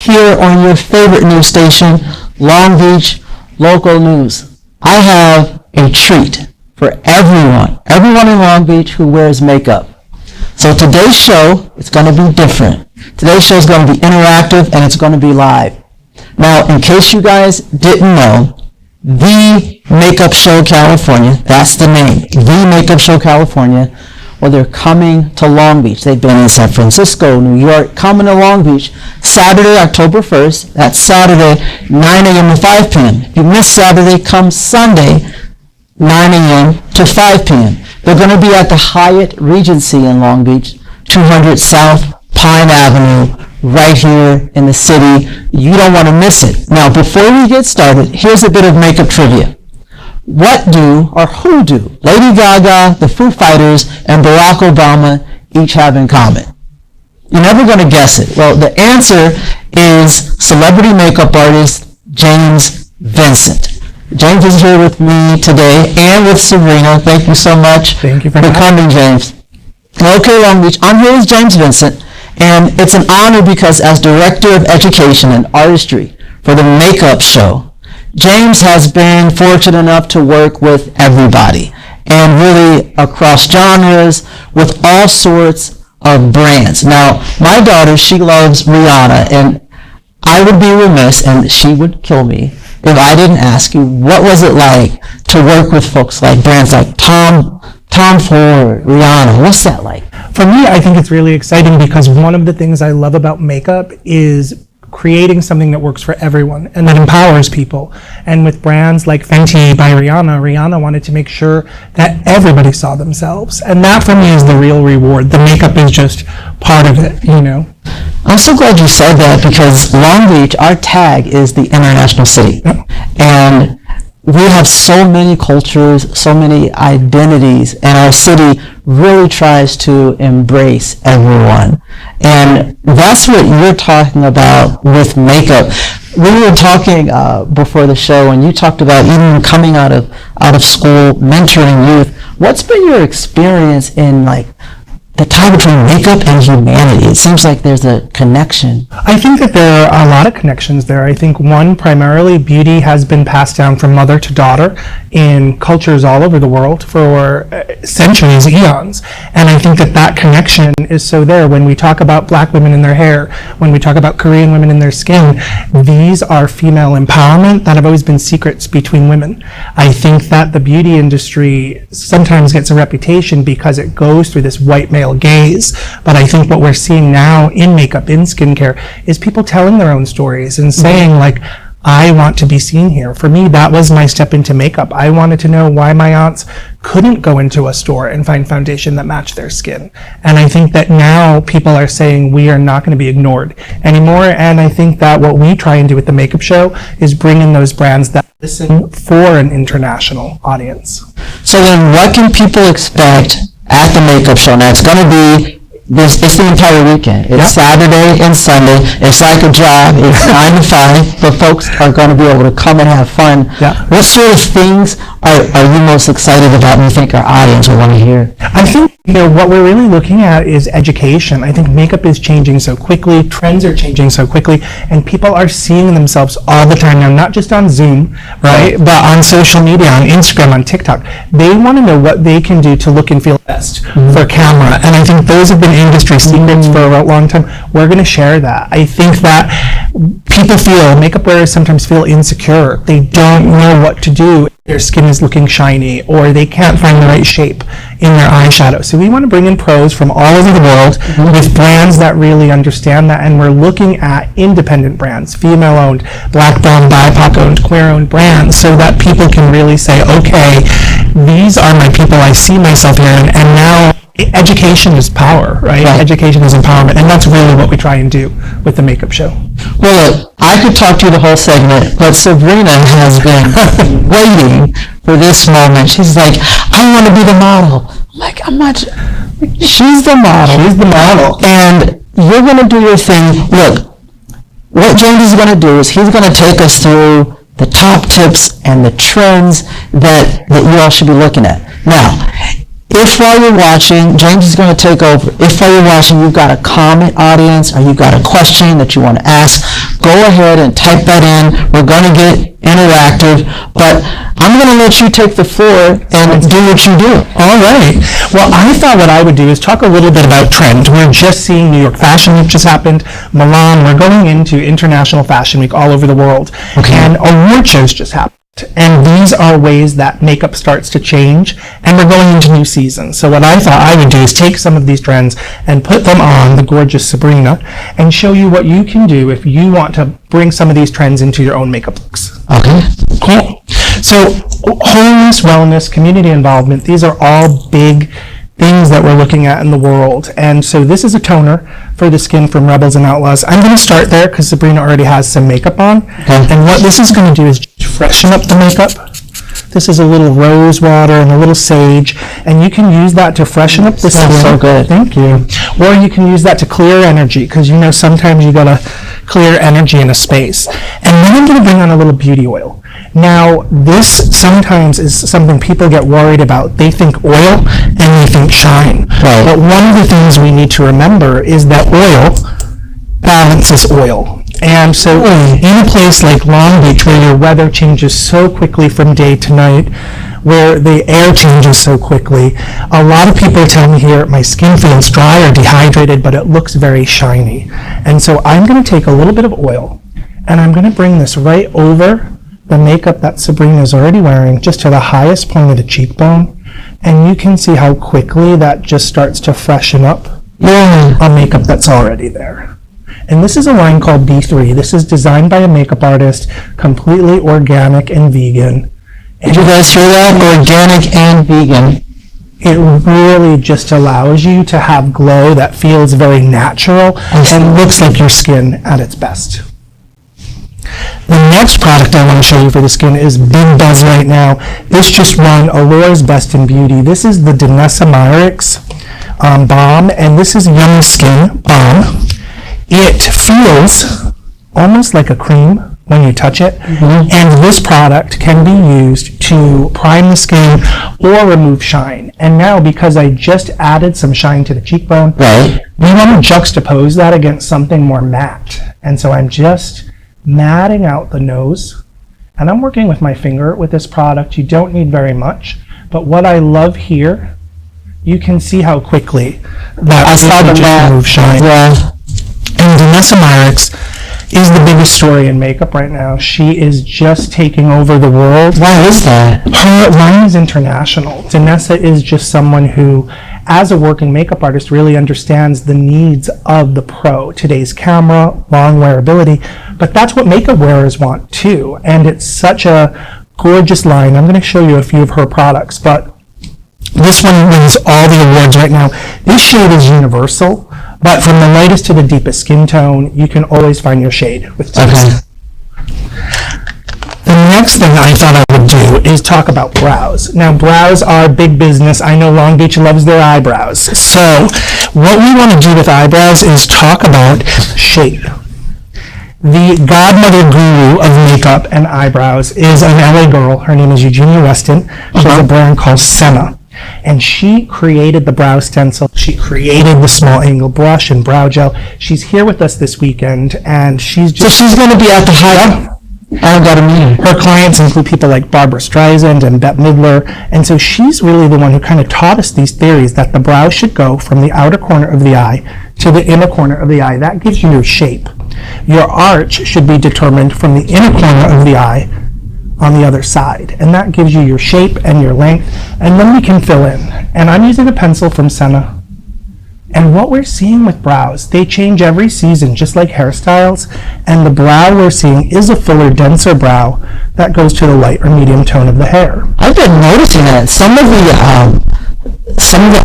here on your favorite news station, Long Beach Local News. I have a treat for everyone in Long Beach who wears makeup. So today's show is going to be different. Today's show is going to be interactive and it's going to be live. Now, in case you guys didn't know, The Makeup Show California, that's the name, The Makeup Show California, well, they're coming to Long Beach. They've been in San Francisco, New York, coming to Long Beach Saturday, October 1st. That's Saturday, 9 a.m. to 5 p.m. If you miss Saturday, come Sunday, 9 a.m. to 5 p.m. They're going to be at the Hyatt Regency in Long Beach, 200 South Pine Avenue, right here in the city. You don't want to miss it. Now, before we get started, here's a bit of makeup trivia. What do, or who do, Lady Gaga, the Foo Fighters, and Barack Obama each have in common? You're never going to guess it. Well, the answer is celebrity makeup artist James Vincent. James is here with me today and with Sabrina. Thank you so much for coming, James. Okay, Long Beach, I'm here with James Vincent, and it's an honor because as Director of Education and Artistry for the Makeup Show, James has been fortunate enough to work with everybody and really across genres with all sorts of brands. Now, my daughter, she loves Rihanna, and I would be remiss, and she would kill me, if I didn't ask you, what was it like to work with folks like brands like Tom Ford, Rihanna? What's that like? For me, I think it's really exciting because one of the things I love about makeup is creating something that works for everyone and that empowers people. And with brands like Fenty by Rihanna wanted to make sure that everybody saw themselves. And that for me is the real reward. The makeup is just part of it, you know. I'm so glad you said that because Long Beach, our tag is the international city. Yep. And we have so many cultures, so many identities, and our city really tries to embrace everyone. And that's what you're talking about with makeup. We were talking before the show, and you talked about even coming out of school, mentoring youth. What's been your experience in like the tie between makeup and humanity? It seems like there's a connection. I think that there are a lot of connections there. I think one, primarily, beauty has been passed down from mother to daughter in cultures all over the world for centuries, eons. And I think that that connection is so there. When we talk about Black women in their hair, when we talk about Korean women in their skin, these are female empowerment that have always been secrets between women. I think that the beauty industry sometimes gets a reputation because it goes through this white male gaze, but I think what we're seeing now in makeup, in skincare, is people telling their own stories and saying like, I want to be seen here. For me, that was my step into makeup. I wanted to know why my aunts couldn't go into a store and find foundation that matched their skin. And I think that now people are saying we are not going to be ignored anymore. And I think that what we try and do with the Makeup Show is bring in those brands that listen for an international audience. So then what can people expect at the Makeup Show? Now it's going to be it's the entire weekend. It's Saturday and Sunday. It's like a job. It's 9 to 5, but folks are going to be able to come and have fun. Yeah. What sort of things are you most excited about and you think our audience will want to hear? I think what we're really looking at is education. I think makeup is changing so quickly, trends are changing so quickly, and people are seeing themselves all the time now, not just on Zoom, right, but on social media, on Instagram, on TikTok. They want to know what they can do to look and feel best for camera, and I think those have been industry secrets for a long time. We're going to share that. I think that makeup wearers sometimes feel insecure. They don't know what to do. Their skin is looking shiny, or they can't find the right shape in their eyeshadow. So we want to bring in pros from all over the world with brands that really understand that, and we're looking at independent brands, female-owned, Black-owned, BIPOC-owned, queer-owned brands, so that people can really say, okay, these are my people, I see myself here, and now education is power, right? Education is empowerment, and that's really what we try and do with the Makeup Show. Well, look, I could talk to you the whole segment, but Sabrina has been waiting for this moment. She's like, I want to be the model. I'm like, I'm not. She's the model. She's the model. And you're going to do your thing. Look, what James is going to do is he's going to take us through the top tips and the trends that you all should be looking at. Now, if while you're watching, James is going to take over. If while you're watching you've got a comment, audience, or you've got a question that you want to ask, go ahead and type that in. We're going to get interactive, but I'm going to let you take the floor and do what you do. All right. Well, I thought what I would do is talk a little bit about trend. We're just seeing New York Fashion Week just happened, Milan. We're going into International Fashion Week all over the world. Okay. And award shows just happened. And these are ways that makeup starts to change, and we're going into new seasons. So what I thought I would do is take some of these trends and put them on the gorgeous Sabrina and show you what you can do if you want to bring some of these trends into your own makeup looks. Okay. Cool. So wholeness, wellness, community involvement, these are all big things that we're looking at in the world. And so this is a toner for the skin from Rebels and Outlaws. I'm going to start there because Sabrina already has some makeup on. Okay. And what this is going to do is freshen up the makeup. This is a little rose water and a little sage, and you can use that to freshen up the skin. So good. Thank you. Or you can use that to clear energy, because you know sometimes you gotta clear energy in a space. And then I'm going to bring on a little beauty oil. Now, this sometimes is something people get worried about. They think oil and they think shine. Right. But one of the things we need to remember is that oil balances oil. And so in a place like Long Beach, where your weather changes so quickly from day to night, where the air changes so quickly, a lot of people tell me here, my skin feels dry or dehydrated, but it looks very shiny. And so I'm going to take a little bit of oil, and I'm going to bring this right over the makeup that Sabrina is already wearing, just to the highest point of the cheekbone. And you can see how quickly that just starts to freshen up a makeup that's already there. And this is a line called B3. This is designed by a makeup artist, completely organic and vegan. Did you guys hear that? Organic and vegan. It really just allows you to have glow that feels very natural and looks like your skin at its best. The next product I want to show you for the skin is big buzz right now. This just won Allure's Best in Beauty. This is the Danessa Myricks Balm, and this is Young Skin Balm. It feels almost like a cream when you touch it, and this product can be used to prime the skin or remove shine. And now, because I just added some shine to the cheekbone, Right. we want to juxtapose that against something more matte. And so I'm just matting out the nose, and I'm working with my finger with this product. You don't need very much, but what I love here, you can see how quickly that I saw the just matte. remove shine. Yeah. And Danessa Myricks is the biggest story in makeup right now. She is just taking over the world. Why is that? Her line is international. Danessa is just someone who, as a working makeup artist, really understands the needs of the pro. Today's camera, long wearability, but that's what makeup wearers want too. And it's such a gorgeous line. I'm going to show you a few of her products, but this one wins all the awards right now. This shade is universal, but from the lightest to the deepest skin tone, you can always find your shade with taste. The next thing I thought I would do is talk about brows. Now, brows are big business. I know Long Beach loves their eyebrows. So what we want to do with eyebrows is talk about shape. The godmother guru of makeup and eyebrows is an LA girl. Her name is Eugenia Weston. She has a brand called Senna. And she created the brow stencil. She created the small angle brush and brow gel. She's here with us this weekend, and she's just... So she's going to be at the high. I got a meeting. Her clients include people like Barbara Streisand and Bette Midler, and so she's really the one who kind of taught us these theories that the brow should go from the outer corner of the eye to the inner corner of the eye. That gives you your shape. Your arch should be determined from the inner corner of the eye on the other side, and that gives you your shape and your length, and then we can fill in. And I'm using a pencil from Senna. And what we're seeing with brows, they change every season, just like hairstyles, and the brow we're seeing is a fuller, denser brow that goes to the light or medium tone of the hair. I've been noticing that some of the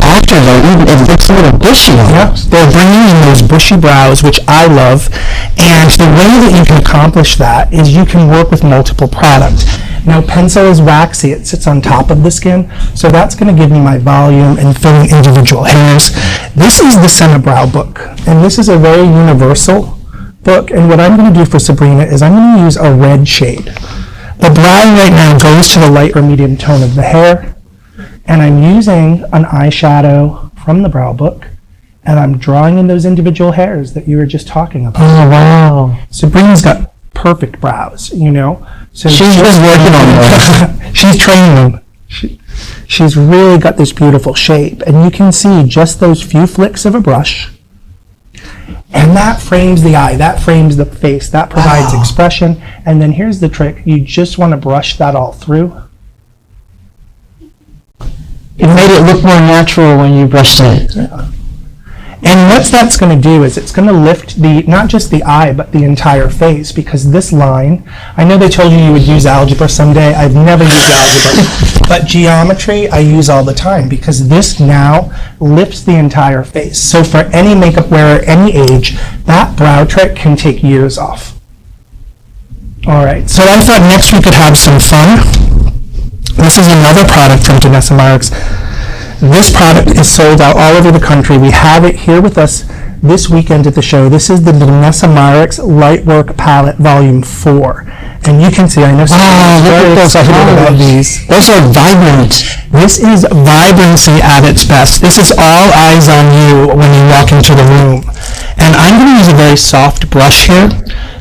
actors are even, it looks a little bushy. Yep, they're bringing in those bushy brows, which I love, and the way that you can accomplish that is you can work with multiple products. Now, pencil is waxy. It sits on top of the skin, so that's going to give me my volume and filling individual hairs. This is the Senna Brow Book, and this is a very universal book, and what I'm going to do for Sabrina is I'm going to use a red shade. The brow right now goes to the light or medium tone of the hair, and I'm using an eyeshadow from the Brow Book, and I'm drawing in those individual hairs that you were just talking about. Oh, wow. Sabrina's got perfect brows, you know? So She's been working on those. she's training them. She's really got this beautiful shape, and you can see just those few flicks of a brush, and that frames the eye, that frames the face, that provides expression. And then here's the trick: you just want to brush that all through. It made it look more natural when you brushed it. Yeah. And what that's going to do is it's going to lift not just the eye, but the entire face, because this line, I know they told you would use algebra someday. I've never used algebra, but geometry I use all the time, because this now lifts the entire face. So for any makeup wearer, any age, that brow trick can take years off. All right, so I thought next we could have some fun. This is another product from Danessa Marks. This product is sold out all over the country. We have it here with us this weekend at the show. This is the Danessa Marks Lightwork Palette Volume 4. And you can see, I know very excited about these. Those are vibrant. This is vibrancy at its best. This is all eyes on you when you walk into the room. And I'm going to use a very soft brush here.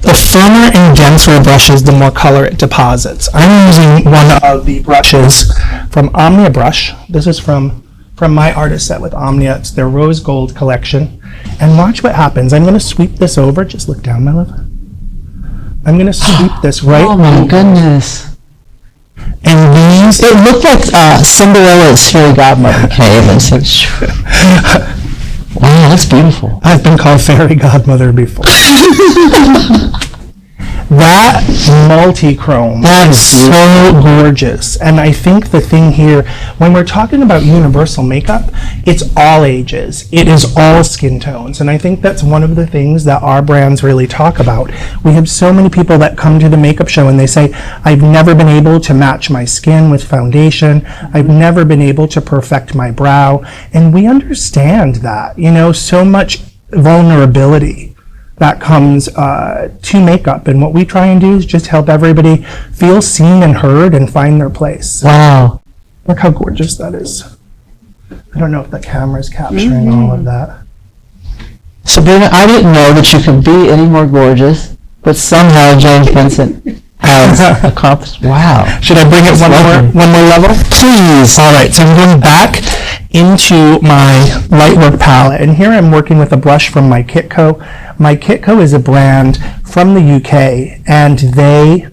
The firmer and denser brushes, the more color it deposits. I'm using one of the brushes from Omnia Brush. This is from my artist set with Omnia. It's their Rose Gold collection. And watch what happens. I'm going to sweep this over. Just look down, my love. I'm going to sweep this right. Oh my goodness. And these... It looked like Cinderella's fairy godmother came and said, wow, that's beautiful. I've been called fairy godmother before. That multi-chrome is so gorgeous. And I think the thing here, when we're talking about universal makeup, it's all ages. It is all skin tones. And I think that's one of the things that our brands really talk about. We have so many people that come to the makeup show and they say, I've never been able to match my skin with foundation. I've never been able to perfect my brow. And we understand that, you know, so much vulnerability that comes to makeup, and what we try and do is just help everybody feel seen and heard and find their place. Wow. Look how gorgeous that is. I don't know if the camera's capturing all of that. Sabrina, I didn't know that you could be any more gorgeous, but somehow James Vincent has accomplished. Wow. Should I bring it one more level? Please. All right, so I'm going back into my Lightwork palette, and here I'm working with a brush from My Kitco. My Kitco is a brand from the UK, and they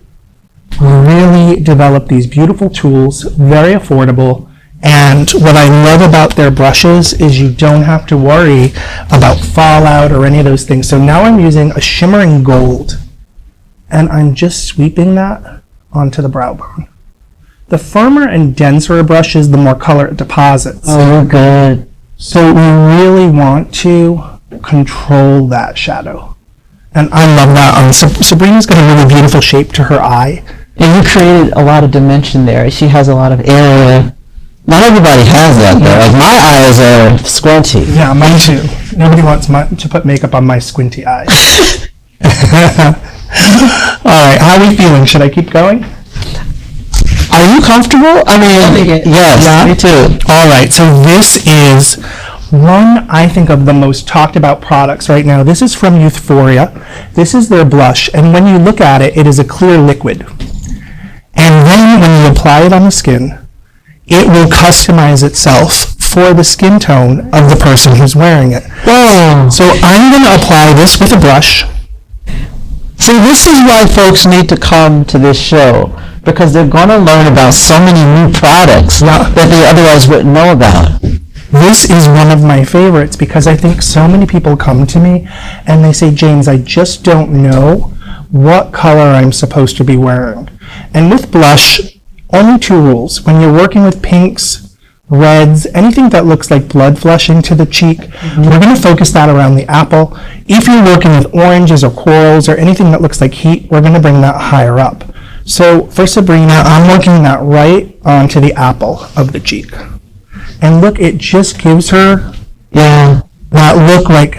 really develop these beautiful tools, very affordable. And what I love about their brushes is you don't have to worry about fallout or any of those things. So now I'm using a shimmering gold, and I'm just sweeping that onto the brow bone. The firmer and denser a brush is, the more color it deposits. Oh, good. So we really want to control that shadow. And I love that. Sabrina's got a really beautiful shape to her eye. And you created a lot of dimension there. She has a lot of area. Not everybody has that, though. Like, my eyes are squinty. Yeah, mine too. Nobody wants to put makeup on my squinty eyes. All right, how are we feeling? Should I keep going? Are you comfortable? I mean, yes, yeah. Me too. All right, so this is one, I think, of the most talked about products right now. This is from Euphoria. This is their blush, and when you look at it, it is a clear liquid. And then when you apply it on the skin, it will customize itself for the skin tone of the person who's wearing it. Whoa. So I'm going to apply this with a brush. See, this is why folks need to come to this show, because they're going to learn about so many new products that they otherwise wouldn't know about. This is one of my favorites because I think so many people come to me and they say, James, I just don't know what color I'm supposed to be wearing. And with blush, only 2 rules. When you're working with pinks, reds, anything that looks like blood flushing to the cheek, we're going to focus that around the apple. If you're working with oranges or corals or anything that looks like heat, we're going to bring that higher up. So for Sabrina, I'm working that right onto the apple of the cheek. And look, it just gives her that look like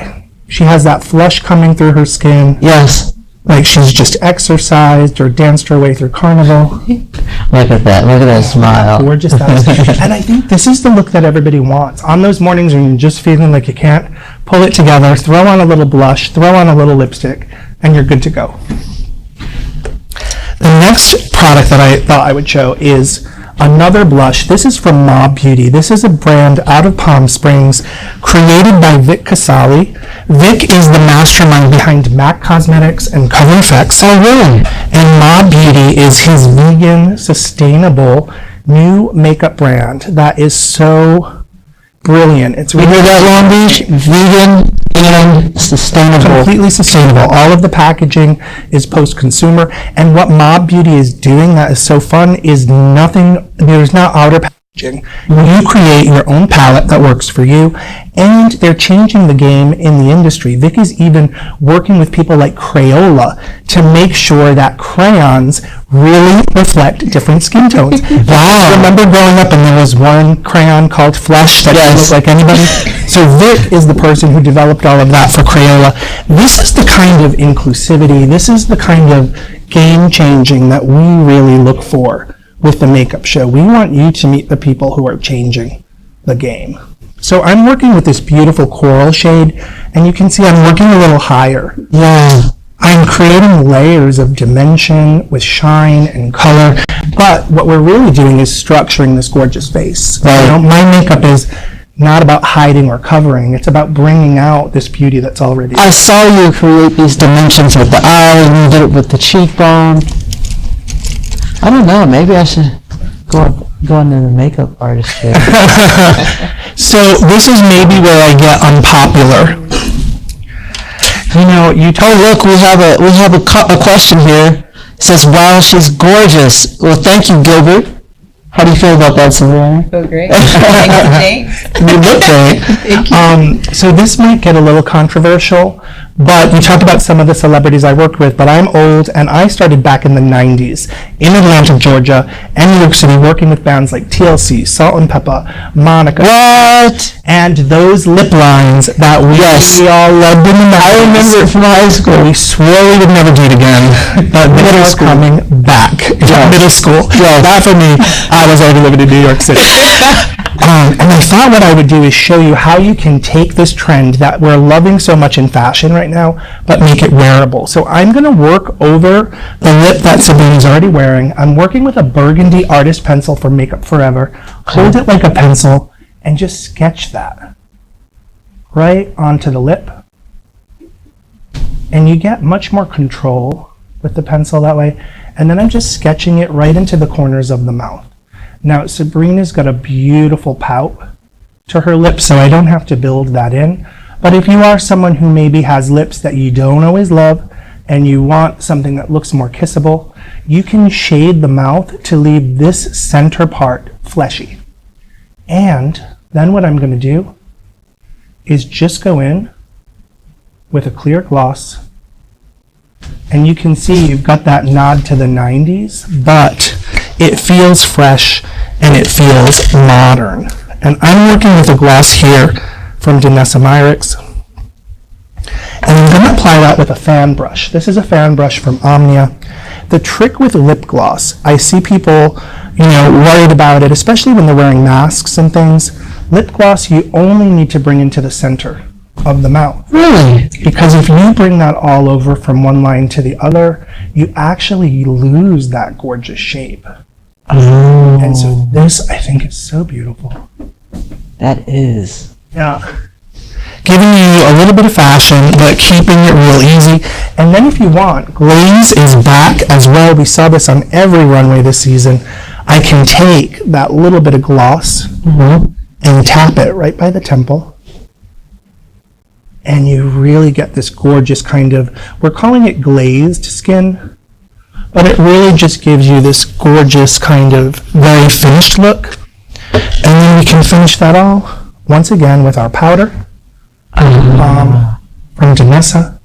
she has that flush coming through her skin. Yes. like she's just exercised or danced her way through carnival. Look at that smile. Gorgeous. And I think this is the look that everybody wants. On those mornings when you're just feeling like you can't pull it together, throw on a little blush, throw on a little lipstick, and you're good to go. The next product that I thought I would show is another blush. This is from Mob Beauty. This is a brand out of Palm Springs created by Vic Casali. Vic is the mastermind behind MAC Cosmetics and Cover FX. Oh, really? And Mob Beauty is his vegan, sustainable, new makeup brand that is so brilliant. It's You hear that, Long Beach? Vegan and sustainable. completely sustainable. All of the packaging is post-consumer. And what Mob Beauty is doing that is so fun is there's not outer packaging. You create your own palette that works for you, and they're changing the game in the industry. Vic is even working with people like Crayola to make sure that crayons really reflect different skin tones. Wow. I remember growing up and there was one crayon called Flesh that didn't look like anybody. So Vic is the person who developed all of that for Crayola. This is the kind of inclusivity, this is the kind of game changing that we really look for with the makeup show. We want you to meet the people who are changing the game. So I'm working with this beautiful coral shade, and you can see I'm working a little higher. Yeah. I'm creating layers of dimension with shine and color, but what we're really doing is structuring this gorgeous face. Right. You know, my makeup is not about hiding or covering, it's about bringing out this beauty that's already I saw you create these dimensions with the eye, and you did it with the cheekbone. I don't know, maybe I should go into the makeup artist chair. So this is maybe where I get unpopular. You know, Look, we have a question here. It says, wow, she's gorgeous. Well, thank you, Gilbert. How do you feel about that, Savannah? Oh, great. Thanks. you look great. So this might get a little controversial, but you talked about some of the celebrities I worked with, but I'm old, and I started back in the 90s in Atlanta, Georgia, and New York City, working with bands like TLC, Salt and Pepper, Monica. What? And those lip lines that we all loved in the 90s. I remember it from high school. We swore we would never do it again, but they are coming back. Middle school. That for me, I was already living in New York City. And I thought what I would do is show you how you can take this trend that we're loving so much in fashion right now, but make it wearable. So I'm going to work over the lip that Sabrina's already wearing. I'm working with a burgundy artist pencil for Makeup Forever. Hold it like a pencil and just sketch that right onto the lip. And you get much more control with the pencil that way. And then I'm just sketching it right into the corners of the mouth. Now, Sabrina's got a beautiful pout to her lips, so I don't have to build that in. But if you are someone who maybe has lips that you don't always love, and you want something that looks more kissable, you can shade the mouth to leave this center part fleshy. And then what I'm going to do is just go in with a clear gloss, and you can see you've got that nod to the 90s, but it feels fresh and it feels modern. And I'm working with a gloss here from Danessa Myricks. And I'm going to apply that with a fan brush. This is a fan brush from Omnia. The trick with lip gloss, I see people, worried about it, especially when they're wearing masks and things. Lip gloss, you only need to bring into the center of the mouth. Really? Because if you bring that all over from one line to the other, you actually lose that gorgeous shape. Oh. And so this, I think, is so beautiful. That is. Yeah. Giving you a little bit of fashion, but keeping it real easy. And then if you want, glaze is back as well. We saw this on every runway this season. I can take that little bit of gloss and tap it right by the temple. And you really get this gorgeous kind of, we're calling it glazed skin, but it really just gives you this gorgeous kind of very finished look. And then we can finish that all once again with our powder from Danessa.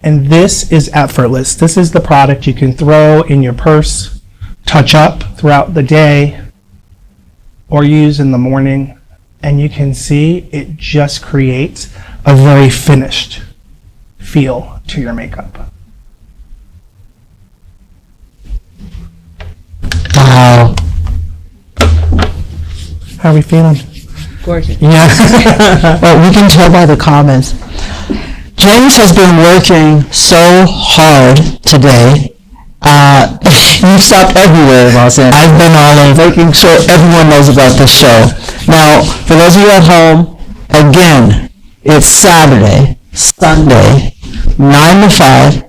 And this is effortless. This is the product you can throw in your purse, touch up throughout the day, or use in the morning. And you can see it just creates a very finished feel to your makeup? Wow. How are we feeling? Gorgeous. Yeah. Well, we can tell by the comments. James has been working so hard today. You stopped everywhere, Vincent. I've been all over, making sure everyone knows about this show. Now, for those of you at home, again, it's Saturday, Sunday, 9 to 5,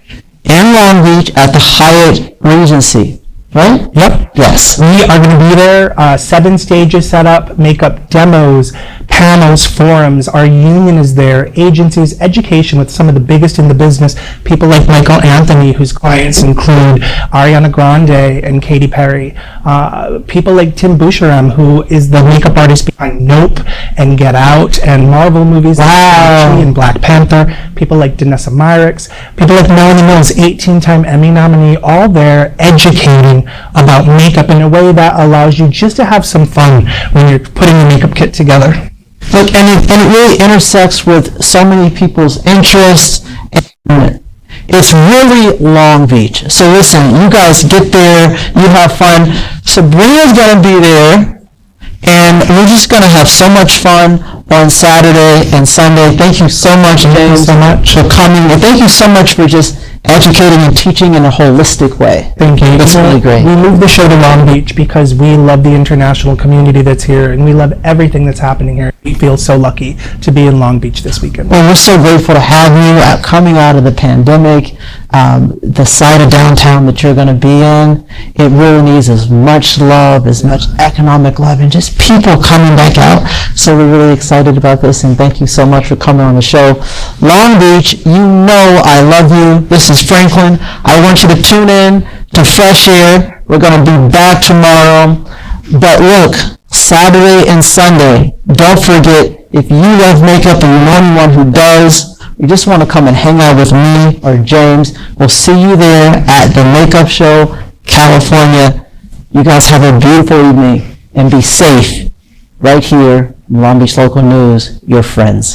in Long Beach at the Hyatt Regency. Right? Yep. Yes. We are going to be there. 7 stages set up, makeup demos, panels, forums. Our union is there, agencies, education with some of the biggest in the business. People like Michael Anthony, whose clients include Ariana Grande and Katy Perry. People like Tim Boucheram, who is the makeup artist behind Nope and Get Out and Marvel movies like Shang-Chi and Black Panther. People like Danessa Myricks. People like Melanie Mills, 18-time Emmy nominee, all there educating about makeup in a way that allows you just to have some fun when you're putting the makeup kit together. Look, and it really intersects with so many people's interests. And it's really Long Beach. So listen, you guys get there, you have fun. Sabrina's going to be there, and we're just going to have so much fun on Saturday and Sunday. Thank you so much, James, for coming. And thank you so much for just educating and teaching in a holistic way. Thank you. That's really great. We moved the show to Long Beach because we love the international community that's here, and we love everything that's happening here. We feel so lucky to be in Long Beach this weekend. Well, we're so grateful to have you coming out of the pandemic. The side of downtown that you're going to be in, it really needs as much love, as much economic love, and just people coming back out. So we're really excited about this, and thank you so much for coming on the show. Long Beach, you know I love you. This is Franklin. I want you to tune in to Fresh Air. We're going to be back tomorrow. But look, Saturday and Sunday, don't forget, if you love makeup and you know anyone who does, you just want to come and hang out with me or James, we'll see you there at the Makeup Show, California. You guys have a beautiful evening and be safe right here in Long Beach Local News, your friends.